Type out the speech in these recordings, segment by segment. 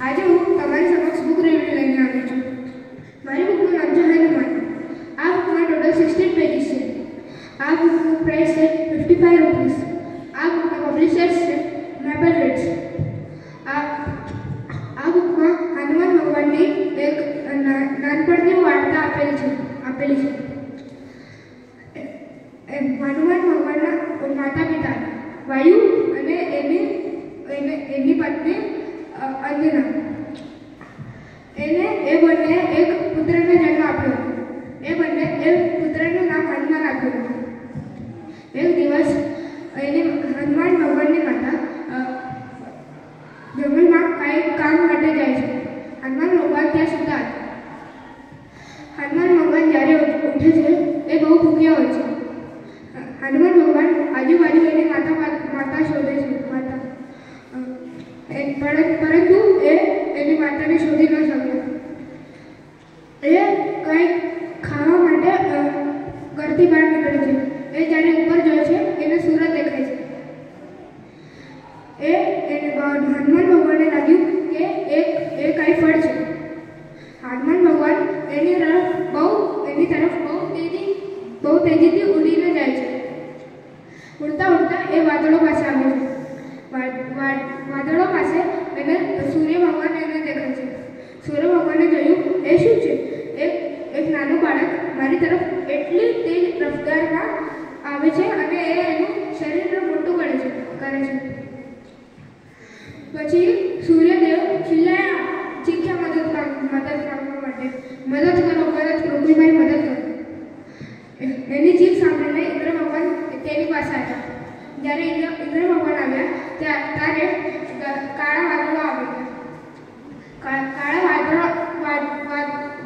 આજે હું તમારી સમક્ષ બુક રિવ્યુ લઈને આવી છું. મારી બુકનું નામ છે હનુમાન. આ બુકમાં ટોટલ 16 પેજીસ છે. આ બુકનું પ્રાઇસ છે ₹55. આ બુકના પબ્લિશર્સ છે મેપલ રેડ્સ. આ બુકમાં હનુમાન ભગવાનની એક નાનપણની વાર્તા આપેલી છે. હનુમાન ભગવાનના માતા પિતા વાયુ અને એની પત્ની અંજના. એ બંને એક પુત્રને જન્મ આપ્યો. એ પુત્રનું નામ હનુમાન આપ્યું. એક દિવસ હનુમાન ભગવાનની માતા જંગલમાં કાંઈ કામ માટે જાય છે. હનુમાન ભગવાન ત્યાં સૂતા હતા. હનુમાન ભગવાન જ્યારે ઉઠે છે એ બહુ ભૂખ્યા હોય છે. હનુમાન ભગવાન આજુબાજુ એની માતા શોધે છે. પરંતુ એની માતાને શોધી ન શક્યો. એ કંઈક ખાવા માટે ઘરથી બહાર નીકળે છે. એ જ્યારે ઉપર જોયે છે એને સૂરજ દેખાય છે. હનુમાન ભગવાનને લાગ્યું કે એ કંઈ ફળ છે. હનુમાન ભગવાન એની તરફ બહુ તેજીથી ઉડીને જાય છે. ઉડતા ઉડતા એ વાદળો પાસે આવે છે. વાદળો પાસે સૂર્ય ભગવાન એને દેખાય છે. સૂર્ય ભગવાને જોયું એ શું છે? એક નાનું બાળક મારી તરફ એટલી તેજ રફતારમાં આવે છે અને એ એનું શરીર મોટું કરે છે. પછી સૂર્યદેવ ચીખ્યા મદદ માંગવા માટે, મદદ કરો કોઈ ભાઈ મદદ કરો. એની ચીખ સાંભળીને ઇન્દ્ર ભગવાન તેની પાસે આવ્યા. જ્યારે ઇન્દ્ર ભગવાન આવ્યા ત્યારે કાળા વાદળો આવ્યા.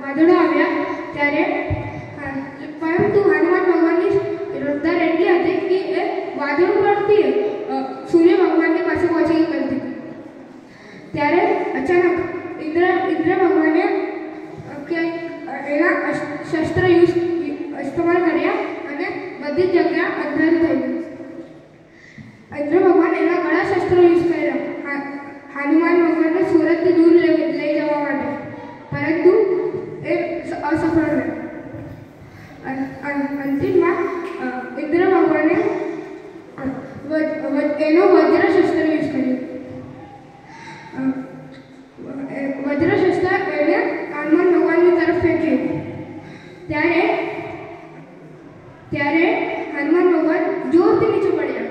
વાદળો આવ્યા ત્યારે પરંતુ હનુમાન ભગવાનની રફતાર એટલી હતી કે એ વાદળો પરથી સૂર્ય ભગવાનની પાસે પહોંચી ગઈ. ત્યારે અચાનક ઇન્દ્ર ભગવાને એના શસ્ત્ર ઇસ્તેમાલ કર્યા અને બધી જગ્યા અંધારું થઈ ગયું. ઇન્દ્ર ભગવાન એના ઘણા શસ્ત્રો યુઝ કર્યા હનુમાન ભગવાનને સુરતથી દૂર લઈ જવા માટે, પરંતુ એ અસફળ રહ્યા. અંતિમમાં ઇન્દ્ર ભગવાને એનો વજ્ર શસ્ત્ર યુઝ કર્યું. વજ્ર શસ્ત્ર એને હનુમાન ભગવાનની તરફ ફેંક્યું. ત્યારે હનુમાન ભગવાન જોરથી નીચે પડ્યા.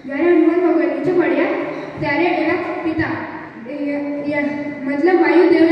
જ્યારે હનુમાન ભગવાન નીચે પડ્યા ત્યારે એના પિતા મતલબ વાયુદેવે